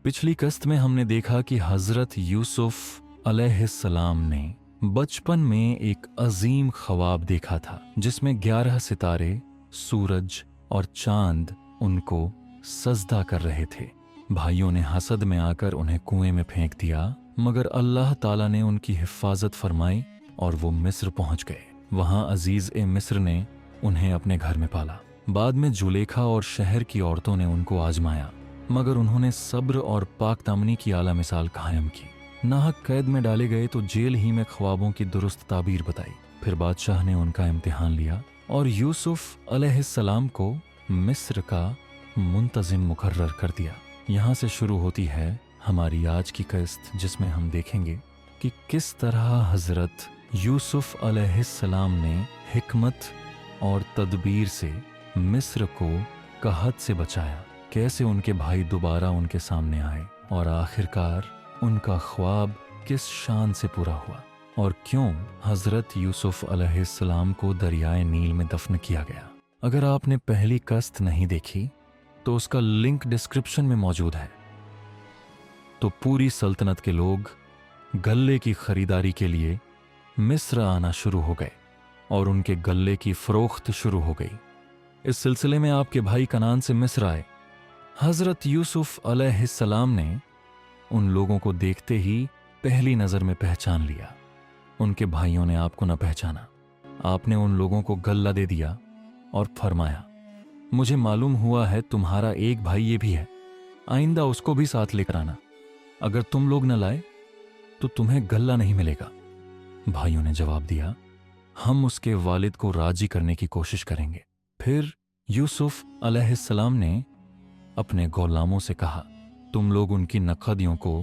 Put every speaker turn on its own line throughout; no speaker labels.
पिछली कस्त में हमने देखा कि हजरत यूसुफ अलैहिस्सलाम ने बचपन में एक अजीम ख्वाब देखा था जिसमें 11 सितारे, सूरज और चांद उनको सजदा कर रहे थे। भाइयों ने हसद में आकर उन्हें कुएं में फेंक दिया, मगर अल्लाह ताला ने उनकी हिफाजत फरमाई और वो मिस्र पहुंच गए। वहां अजीज ए मिस्र ने उन्हें अपने घर में पाला। बाद में जुलेखा और शहर की औरतों ने उनको आजमाया, मगर उन्होंने सब्र और पाकदामनी की आला मिसाल कायम की। नाहक कैद में डाले गए तो जेल ही में ख्वाबों की दुरुस्त ताबीर बताई। फिर बादशाह ने उनका इम्तिहान लिया और यूसुफ अलैहिस्सलाम को मिस्र का मुंतजिम मुकर्रर कर दिया। यहाँ से शुरू होती है हमारी आज की किस्त, जिसमें हम देखेंगे कि किस तरह हजरत यूसुफ अलैहिस्सलाम ने हिकमत और तदबीर से मिस्र को कहत से बचाया, कैसे उनके भाई दोबारा उनके सामने आए और आखिरकार उनका ख्वाब किस शान से पूरा हुआ, और क्यों हजरत यूसुफ अलैहिस्सलाम को दरियाए नील में दफन किया गया। अगर आपने पहली कस्त नहीं देखी तो उसका लिंक डिस्क्रिप्शन में मौजूद है। तो पूरी सल्तनत के लोग गल्ले की खरीदारी के लिए मिस्र आना शुरू हो गए और उनके गल्ले की फरोख्त शुरू हो गई। इस सिलसिले में आपके भाई कनान से मिस्र आए। हजरत यूसुफ अलैहिस्सलाम ने उन लोगों को देखते ही पहली नजर में पहचान लिया। उनके भाइयों ने आपको न पहचाना। आपने उन लोगों को गल्ला दे दिया और फरमाया, मुझे मालूम हुआ है तुम्हारा एक भाई ये भी है, आइंदा उसको भी साथ लेकर आना। अगर तुम लोग न लाए तो तुम्हें गल्ला नहीं मिलेगा। भाइयों ने जवाब दिया, हम उसके वालिद को राजी करने की कोशिश करेंगे। फिर यूसुफ अलैहिस्सलाम ने अपने गुलामों से कहा, तुम लोग उनकी नकदियों को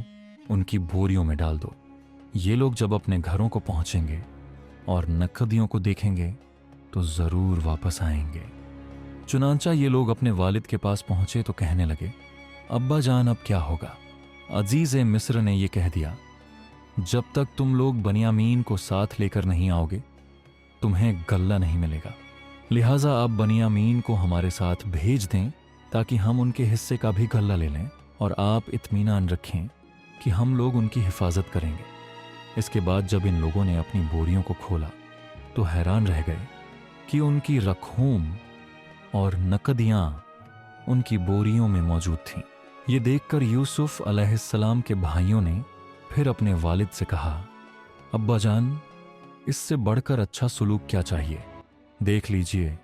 उनकी बोरियों में डाल दो। ये लोग जब अपने घरों को पहुंचेंगे और नकदियों को देखेंगे तो जरूर वापस आएंगे। चुनांचा ये लोग अपने वालिद के पास पहुंचे तो कहने लगे, अब्बा जान अब क्या होगा। अजीज ए मिस्र ने यह कह दिया, जब तक तुम लोग बनियामीन को साथ लेकर नहीं आओगे तुम्हें गल्ला नहीं मिलेगा। लिहाजा आप बनियामीन को हमारे साथ भेज दें ताकि हम उनके हिस्से का भी गल्ला ले लें, और आप इत्मीनान रखें कि हम लोग उनकी हिफाजत करेंगे। इसके बाद जब इन लोगों ने अपनी बोरियों को खोला तो हैरान रह गए कि उनकी रखूम और नकदियां उनकी बोरियों में मौजूद थीं। ये देखकर यूसुफ अलैहिस्सलाम के भाइयों ने फिर अपने वालिद से कहा, अब्बा जान, इससे बढ़कर अच्छा सुलूक क्या चाहिए। देख लीजिए,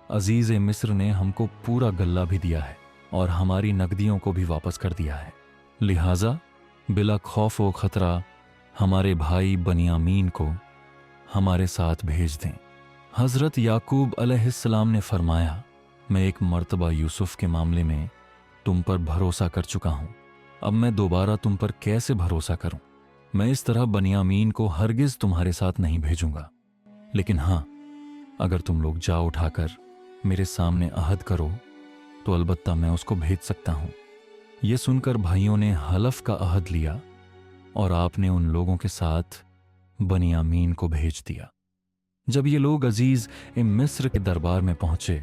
अजीज ए मिस्र ने हमको पूरा गल्ला भी दिया है और हमारी नकदियों को भी वापस कर दिया है। लिहाजा बिला खौफ व खतरा हमारे भाई बनियामीन को हमारे साथ भेज दें। हजरत याकूब अलैहिस्सलाम ने फरमाया, मैं एक मर्तबा यूसुफ के मामले में तुम पर भरोसा कर चुका हूं, अब मैं दोबारा तुम पर कैसे भरोसा करूं। मैं इस तरह बनियामीन को हरगिज तुम्हारे साथ नहीं भेजूंगा, लेकिन हां, अगर तुम लोग जा उठाकर मेरे सामने अहद करो तो अलबत्ता मैं उसको भेज सकता हूं। यह सुनकर भाइयों ने हलफ का अहद लिया और आपने उन लोगों के साथ बनियामीन को भेज दिया। जब ये लोग अजीज ए मिस्र के दरबार में पहुंचे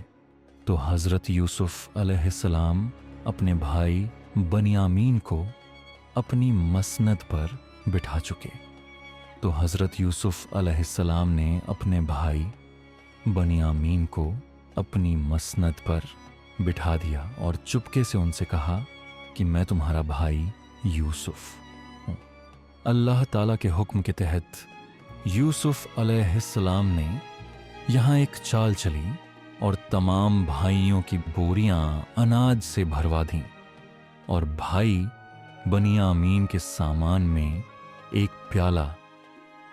तो हजरत यूसुफ अलैहिस्सलाम अपने भाई बनियामीन को अपनी मसनद पर बिठा चुके। तो हजरत यूसुफ अलैहिस्सलाम ने अपने भाई बनियामीन को अपनी मसनद पर बिठा दिया और चुपके से उनसे कहा कि मैं तुम्हारा भाई यूसुफ हूं। अल्लाह ताला के हुक्म के तहत यूसुफ अलैहिस्सलाम ने यहाँ एक चाल चली और तमाम भाइयों की बोरियां अनाज से भरवा दीं और भाई बनियामीन के सामान में एक प्याला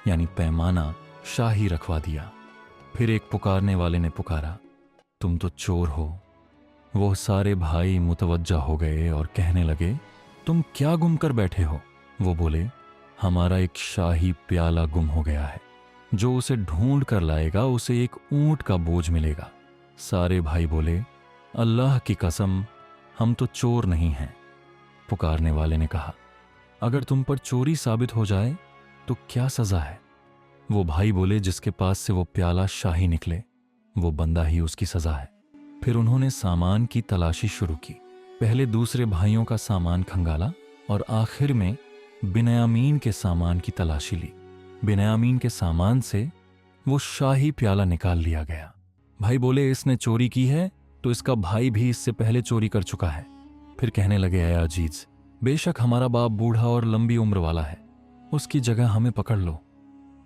यानी पैमाना शाही रखवा दिया। फिर एक पुकारने वाले ने पुकारा, तुम तो चोर हो। वो सारे भाई मुतवज्जा हो गए और कहने लगे, तुम क्या गुम कर बैठे हो। वो बोले, हमारा एक शाही प्याला गुम हो गया है, जो उसे ढूंढ कर लाएगा उसे एक ऊंट का बोझ मिलेगा। सारे भाई बोले, अल्लाह की कसम, हम तो चोर नहीं हैं। पुकारने वाले ने कहा, अगर तुम पर चोरी साबित हो जाए तो क्या सजा है। वो भाई बोले, जिसके पास से वो प्याला शाही निकले वो बंदा ही उसकी सजा है। फिर उन्होंने सामान की तलाशी शुरू की। पहले दूसरे भाइयों का सामान खंगाला और आखिर में बिन्यामीन के सामान की तलाशी ली। बिन्यामीन के सामान से वो शाही प्याला निकाल लिया गया। भाई बोले, इसने चोरी की है तो इसका भाई भी इससे पहले चोरी कर चुका है। फिर कहने लगे, ऐ अजीज, बेशक हमारा बाप बूढ़ा और लंबी उम्र वाला है, उसकी जगह हमें पकड़ लो,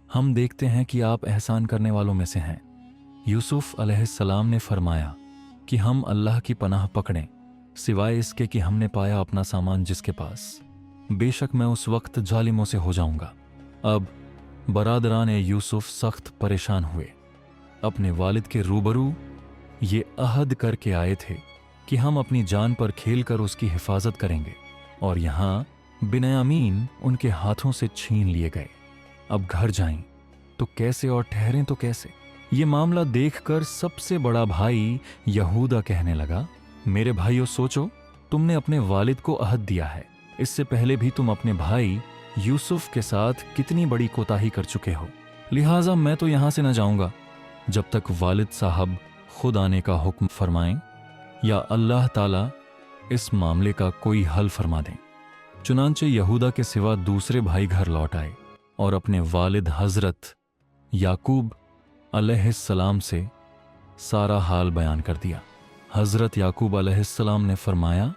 हम देखते हैं कि आप एहसान करने वालों में से हैं। यूसुफ अलैहिस्सलाम ने फरमाया कि हम अल्लाह की पनाह पकड़ें, सिवाय इसके कि हमने पाया अपना सामान जिसके पास, बेशक मैं उस वक्त जालिमों से हो जाऊंगा। अब बरादरान यूसुफ सख्त परेशान हुए। अपने वालिद के रूबरू ये अहद करके आए थे कि हम अपनी जान पर खेलकर उसकी हिफाजत करेंगे, और यहाँ बिन्यामीन उनके हाथों से छीन लिए गए। अब घर जाएं तो कैसे और ठहरें तो कैसे? ये मामला देखकर सबसे बड़ा भाई यहूदा कहने लगा, मेरे भाइयों सोचो, तुमने अपने वालिद को अहद दिया है, इससे पहले भी तुम अपने भाई यूसुफ के साथ कितनी बड़ी कोताही कर चुके हो, लिहाजा मैं तो यहां से न जाऊंगा जब तक वालिद साहब खुद आने का हुक्म फरमाएं या अल्लाह ताला इस मामले का कोई हल फरमा दें। चुनांचे यहूदा के सिवा दूसरे भाई घर लौट आए और अपने वालिद हजरत याकूब अलैहिस्सलाम से सारा हाल बयान कर दिया। हजरत याकूब अलैहिस्सलाम ने फरमाया,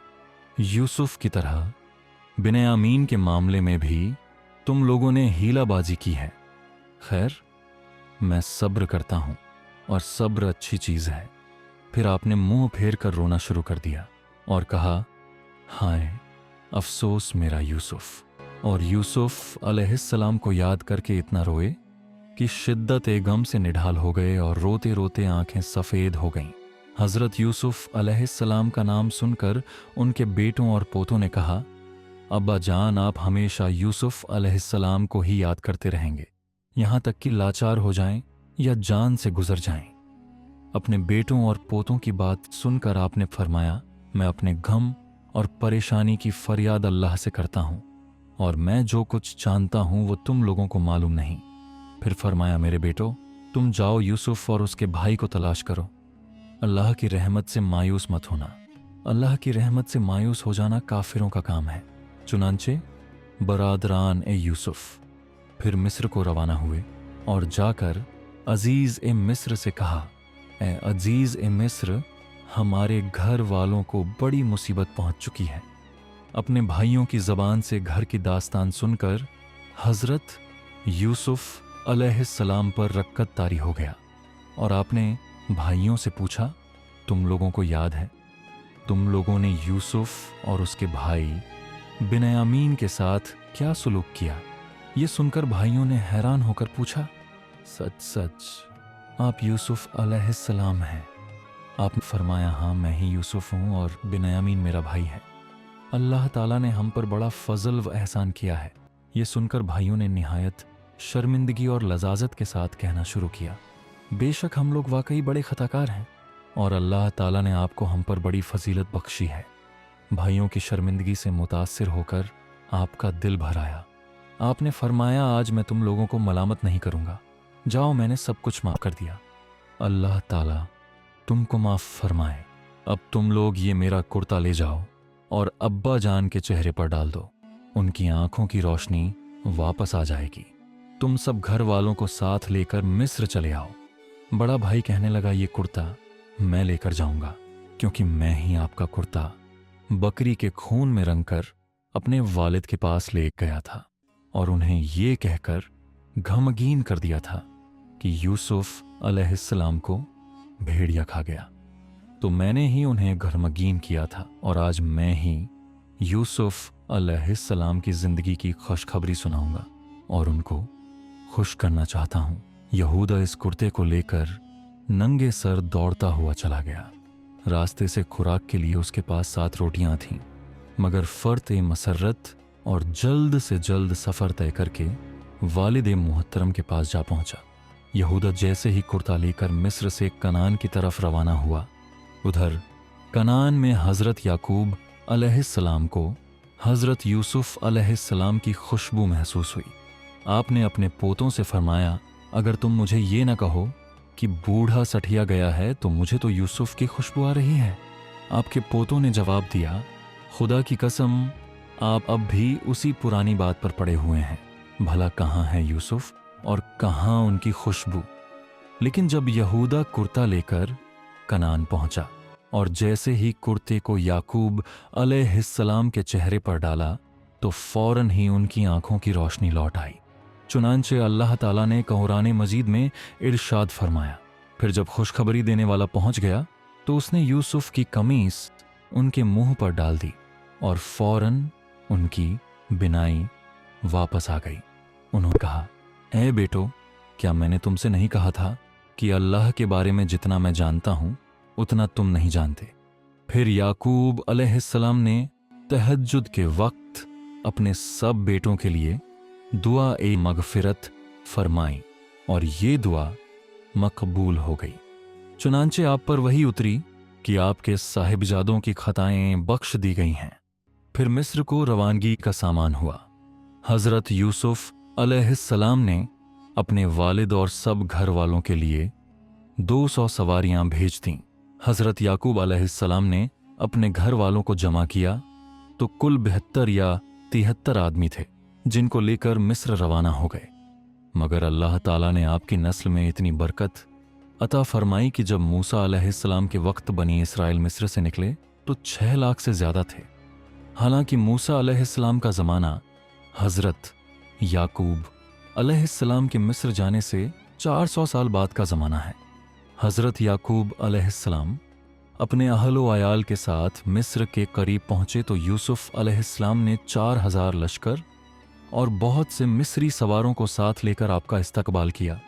यूसुफ की तरह बिन्यामीन के मामले में भी तुम लोगों ने हीलाबाजी की है। खैर, मैं सब्र करता हूं और सब्र अच्छी चीज है। फिर आपने मुंह फेर कर रोना शुरू कर दिया और कहा, हाय अफसोस मेरा यूसुफ। और यूसुफ अलैहिस्सलाम को याद करके इतना रोए कि शिद्दत गम से निढाल हो गए और रोते रोते आंखें सफ़ेद हो गईं। हज़रत यूसुफ अलैहिस्सलाम का नाम सुनकर उनके बेटों और पोतों ने कहा, अब्बा जान, आप हमेशा यूसुफ अलैहिस्सलाम को ही याद करते रहेंगे, यहाँ तक कि लाचार हो जाएं या जान से गुजर जाएं। अपने बेटों और पोतों की बात सुनकर आपने फरमाया, मैं अपने गम और परेशानी की फरियाद अल्लाह से करता हूँ, और मैं जो कुछ जानता हूँ वो तुम लोगों को मालूम नहीं। फिर फरमाया, मेरे बेटो, तुम जाओ यूसुफ और उसके भाई को तलाश करो। अल्लाह की रहमत से मायूस मत होना, अल्लाह की रहमत से मायूस हो जाना काफिरों का काम है। चुनांचे बरादरान यूसुफ फिर मिस्र को रवाना हुए और जाकर अजीज मिस्र से कहा, ए अजीज मिस्र, हमारे घर वालों को बड़ी मुसीबत पहुंच चुकी है। अपने भाइयों की ज़बान से घर की दास्तान सुनकर हज़रत यूसुफ अलैहिस्सलाम पर रक्कत तारी हो गया और आपने भाइयों से पूछा, तुम लोगों को याद है तुम लोगों ने यूसुफ और उसके भाई बिन्यामीन के साथ क्या सुलूक किया? ये सुनकर भाइयों ने हैरान होकर पूछा, सच सच आप यूसुफ अलैहिस्सलाम हैं? आपने फरमाया, हाँ मैं ही यूसुफ हूँ और बिन्यामीन मेरा भाई है। अल्लाह ताला ने हम पर बड़ा फजल व एहसान किया है। ये सुनकर भाइयों ने निहायत शर्मिंदगी और लजाजत के साथ कहना शुरू किया, बेशक हम लोग वाकई बड़े खताकार हैं और अल्लाह ताला ने आपको हम पर बड़ी फजीलत बख्शी है। भाइयों की शर्मिंदगी से मुतासिर होकर आपका दिल भर आया। आपने फरमाया, आज मैं तुम लोगों को मलामत नहीं करूँगा, जाओ मैंने सब कुछ माफ़ कर दिया। अल्लाह ताला तुमको माफ़ फरमाए। अब तुम लोग ये मेरा कुर्ता ले जाओ और अब्बा जान के चेहरे पर डाल दो, उनकी आंखों की रोशनी वापस आ जाएगी। तुम सब घर वालों को साथ लेकर मिस्र चले आओ। बड़ा भाई कहने लगा, ये कुर्ता मैं लेकर जाऊंगा, क्योंकि मैं ही आपका कुर्ता बकरी के खून में रंगकर अपने वालिद के पास ले गया था और उन्हें ये कहकर घमगीन कर दिया था कि यूसुफ अलैहिस्सलाम को भेड़िया खा गया। तो मैंने ही उन्हें घमगीन किया था और आज मैं ही यूसुफ अलैहिस्सलाम की जिंदगी की खुशखबरी सुनाऊंगा और उनको खुश करना चाहता हूं। यहूदा इस कुर्ते को लेकर नंगे सर दौड़ता हुआ चला गया। रास्ते से खुराक के लिए उसके पास 7 रोटियां थीं, मगर फर्त मसरत और जल्द से जल्द सफ़र तय करके वालिद मुहतरम के पास जा पहुंचा। यहूदा जैसे ही कुर्ता लेकर मिस्र से कनान की तरफ रवाना हुआ, उधर कनान में हज़रत याकूब अलैहिस्सलाम को हज़रत यूसुफ अलैहिस्सलाम की खुशबू महसूस हुई। आपने अपने पोतों से फरमाया, अगर तुम मुझे ये न कहो कि बूढ़ा सठिया गया है तो मुझे तो यूसुफ की खुशबू आ रही है। आपके पोतों ने जवाब दिया, खुदा की कसम, आप अब भी उसी पुरानी बात पर पड़े हुए हैं, भला कहाँ है यूसुफ और कहाँ उनकी खुशबू। लेकिन जब यहूदा कुर्ता लेकर कनान पहुंचा और जैसे ही कुर्ते को याकूब अलैहिस्सलाम के चेहरे पर डाला तो फौरन ही उनकी आंखों की रोशनी लौट आई। चुनांचे अल्लाह ताला ने कुरान मजीद में इरशाद फरमाया, फिर जब खुशखबरी देने वाला पहुंच गया तो उसने यूसुफ की कमीज उनके मुंह पर डाल दी और फौरन उनकी बिनाई वापस आ गई। उन्होंने कहा, ए बेटो, क्या मैंने तुमसे नहीं कहा था कि अल्लाह के बारे में जितना मैं जानता हूं उतना तुम नहीं जानते। फिर याकूब अलैहिस्सलाम ने तहज्जुद के वक्त अपने सब बेटों के लिए दुआ ए मगफिरत फरमाई और ये दुआ मकबूल हो गई। चुनांचे आप पर वही उतरी कि आपके साहिबजादों की खताएं बख्श दी गई हैं। फिर मिस्र को रवानगी का सामान हुआ। हजरत यूसुफ अलैहिस्सलाम ने अपने वालिद और सब घर वालों के लिए 200 सवारियां भेज दीं। हजरत याकूब अलैहिस्सलाम ने अपने घर वालों को जमा किया तो कुल 72 या 73 आदमी थे जिनको लेकर मिस्र रवाना हो गए। मगर अल्लाह ताला ने आपकी नस्ल में इतनी बरकत अता फरमाई कि जब मूसा अलैहिस्सलाम के वक्त बनी इसराइल मिस्र से निकले तो 6 लाख से ज्यादा थे। हालांकि मूसा अलैहिस्सलाम का जमाना हजरत याकूब अलैहिस्सलाम के मिस्र जाने से 400 साल बाद का जमाना है। हजरत याकूब अलैहिस्सलाम अपने अहलो आयाल के साथ मिस्र के करीब पहुंचे तो यूसुफ अलैहिस्सलाम ने 4000 लश्कर और बहुत से मिस्री सवारों को साथ लेकर आपका इस्तकबाल किया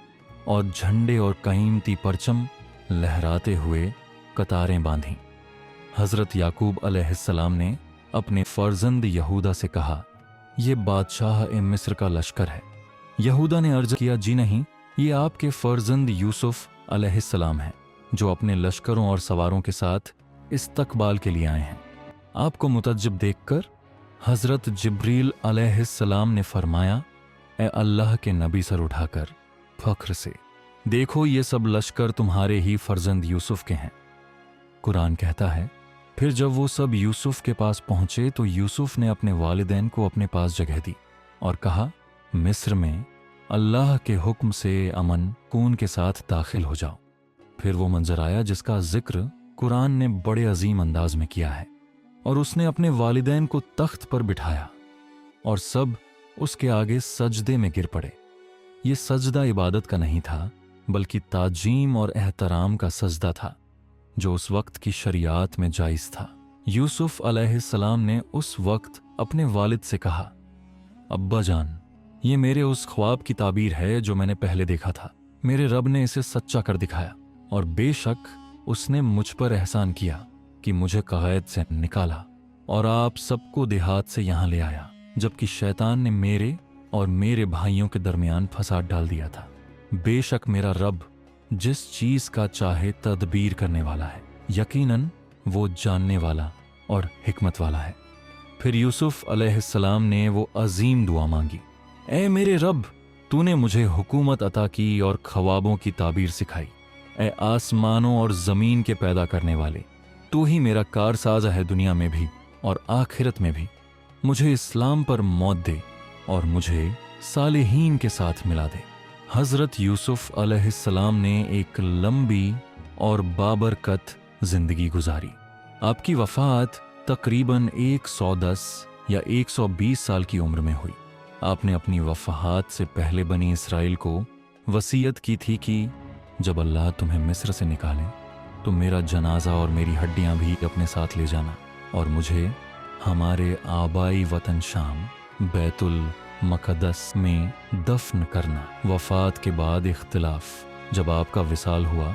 और झंडे और कीमती परचम लहराते हुए कतारें बांधी। हजरत याकूब अलैहिस्सलाम ने अपने फर्जंद यहूदा से कहा, यह बादशाह ए मिस्र का लश्कर है। यहूदा ने अर्ज किया, जी नहीं, ये आपके फर्जंद यूसुफ अलैहिस्सलाम हैं जो अपने लश्करों और सवारों के साथ इस्तकबाल के लिए आए हैं। आपको मुतज्जिब देखकर हजरत जिब्रील अलैहिस्सलाम ने फरमाया, ए अल्लाह के नबी, सर उठाकर फख्र से देखो, ये सब लश्कर तुम्हारे ही फर्जंद यूसुफ के हैं। कुरान कहता है, फिर जब वो सब यूसुफ के पास पहुंचे तो यूसुफ ने अपने वालिदैन को अपने पास जगह दी और कहा, मिस्र में अल्लाह के हुक्म से अमन कून के साथ दाखिल हो जाओ। फिर वो मंजर आया जिसका जिक्र कुरान ने बड़े अजीम अंदाज में किया है और उसने अपने वालिदैन को तख्त पर बिठाया और सब उसके आगे सजदे में गिर पड़े। ये सजदा इबादत का नहीं था बल्कि ताजीम और एहतराम का सजदा था जो उस वक्त की शरीयत में जायज था। यूसुफ अलैहिस्सलाम ने उस वक्त अपने वालिद से कहा, अब्बा जान, ये मेरे उस ख्वाब की ताबीर है जो मैंने पहले देखा था। मेरे रब ने इसे सच्चा कर दिखाया और बेशक उसने मुझ पर एहसान किया कि मुझे क़ैद से निकाला और आप सबको देहात से यहाँ ले आया, जबकि शैतान ने मेरे और मेरे भाइयों के दरमियान फसाद डाल दिया था। बेशक मेरा रब जिस चीज का चाहे तदबीर करने वाला है, यकीनन वो जानने वाला और हिकमत वाला है। फिर यूसुफ अलैहिस्सलाम ने वो अजीम दुआ मांगी, ए मेरे रब, तूने मुझे हुकूमत अता की और ख्वाबों की ताबीर सिखाई। ए आसमानों और जमीन के पैदा करने वाले, तू ही मेरा कारसाज है दुनिया में भी और आखिरत में भी। मुझे इस्लाम पर मौत दे और मुझे सालिहीन के साथ मिला दे। हजरत यूसुफ अलैहिस्सलाम ने एक लंबी और बाबरकत जिंदगी गुजारी। आपकी वफात तकरीबन 110 या 120 साल की उम्र में हुई। आपने अपनी वफात से पहले बनी इसराइल को वसीयत की थी कि जब अल्लाह तुम्हें मिस्र से निकाले तो मेरा जनाजा और मेरी हड्डियां भी अपने साथ ले जाना और मुझे हमारे आबाई वतन शाम बैतुल मक़दस में दफन करना। वफात के बाद इख्तिलाफ, जब आपका विसाल हुआ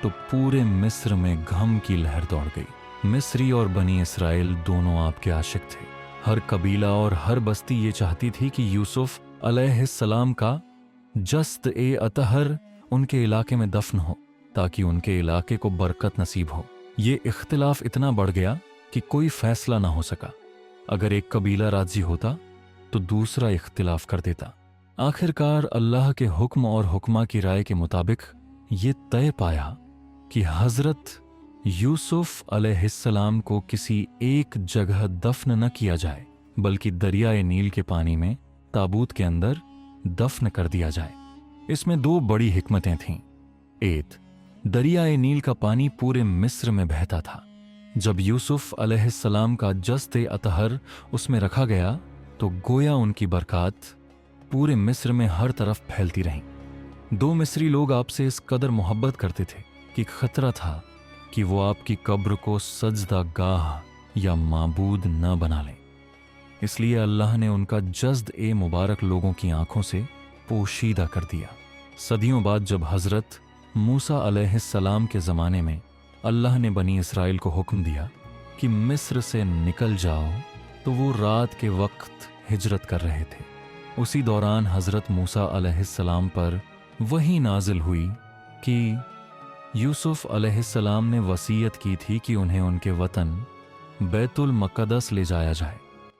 तो पूरे मिस्र में गम की लहर दौड़ गई। मिस्री और बनी इसराइल दोनों आपके आशिक थे। हर कबीला और हर बस्ती ये चाहती थी कि यूसुफ अलैहिस्सलाम का जस्त ए अतहर उनके इलाके में दफन हो ताकि उनके इलाके को बरकत नसीब हो। ये इख्तिलाफ इतना बढ़ गया कि कोई फैसला ना हो सका। अगर एक कबीला राजी होता तो दूसरा इख्तिलाफ कर देता। आखिरकार अल्लाह के हुक्म और हुक्मा की राय के मुताबिक ये तय पाया कि हजरत यूसुफ अलैहिस्सलाम को किसी एक जगह दफन न किया जाए बल्कि दरियाए नील के पानी में ताबूत के अंदर दफन कर दिया जाए। इसमें दो बड़ी हिकमतें थीं। एक, दरियाए नील का पानी पूरे मिस्र में बहता था। जब यूसुफ अलैहिस्सलाम का जस्ते अतहर उसमें रखा गया तो गोया उनकी बरकत पूरे मिस्र में हर तरफ फैलती रहीं। दो मिस्री लोग आपसे इस कदर मोहब्बत करते थे कि खतरा था कि वो आपकी कब्र को सजदा गाह या माबूद न बना लें। इसलिए अल्लाह ने उनका जज्द ए मुबारक लोगों की आंखों से पोशीदा कर दिया। सदियों बाद जब हज़रत मूसा अलैहिस्सलाम के ज़माने में अल्लाह ने बनी इसराइल को हुक्म दिया कि मिस्र से निकल जाओ, तो वो रात के वक्त हिजरत कर रहे थे। उसी दौरान हज़रत मूसा अलैहिस्सलाम पर वही नाजिल हुई कि यूसुफ अलैहिस्सलाम ने वसीयत की थी कि उन्हें उनके वतन बैतुल मक़दस ले जाया जाए।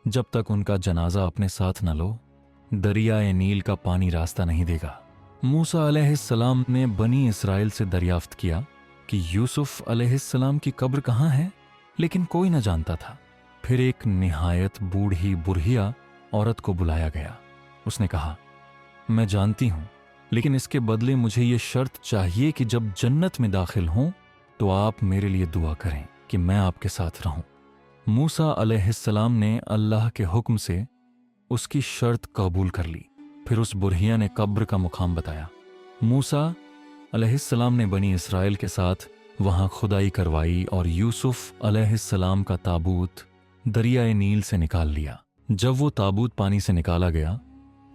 जब तक उनका जनाजा अपने साथ न लो, दरियाए नील का पानी रास्ता नहीं देगा। मूसा अलैहिस्सलाम ने बनी इसराइल से दरियाफ्त किया कि यूसुफ अलैहिस्सलाम की कब्र कहाँ है, लेकिन कोई न जानता था। फिर एक निहायत बूढ़ी बुरहिया औरत को बुलाया गया। उसने कहा, मैं जानती हूँ, लेकिन इसके बदले मुझे ये शर्त चाहिए कि जब जन्नत में दाखिल हों तो आप मेरे लिए दुआ करें कि मैं आपके साथ रहूं। मूसा अलैहिस्सलाम ने अल्लाह के हुक्म से उसकी शर्त कबूल कर ली। फिर उस बुरहिया ने कब्र का मुकाम बताया। मूसा अलैहिस्सलाम ने बनी इसराइल के साथ वहां खुदाई करवाई और यूसुफ अलैहिस्सलाम का ताबूत दरियाए नील से निकाल लिया। जब वो ताबूत पानी से निकाला गया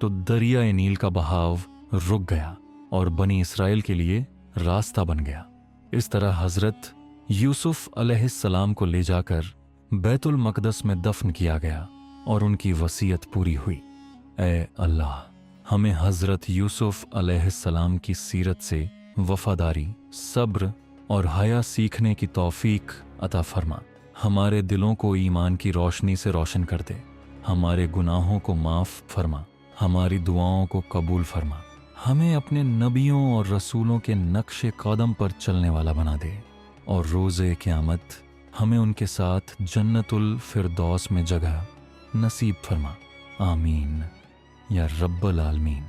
तो दरियाए नील का बहाव रुक गया और बनी इसराइल के लिए रास्ता बन गया। इस तरह हजरत यूसुफ अलैहिस्सलाम को ले जाकर बैतुल मक़दस में दफन किया गया और उनकी वसीयत पूरी हुई। ए अल्लाह, हमें हजरत यूसुफ अलैहिस्सलाम की सीरत से वफादारी, सब्र और हया सीखने की तौफीक अता फरमा। हमारे दिलों को ईमान की रोशनी से रोशन कर दे। हमारे गुनाहों को माफ़ फरमा। हमारी दुआओं को कबूल फरमा। हमें अपने नबियों और रसूलों के नक्शे कदम पर चलने वाला बना दे और रोज़े क़यामत हमें उनके साथ जन्नतुल फिरदौस में जगह नसीब फरमा। आमीन या रब्बल आलमीन।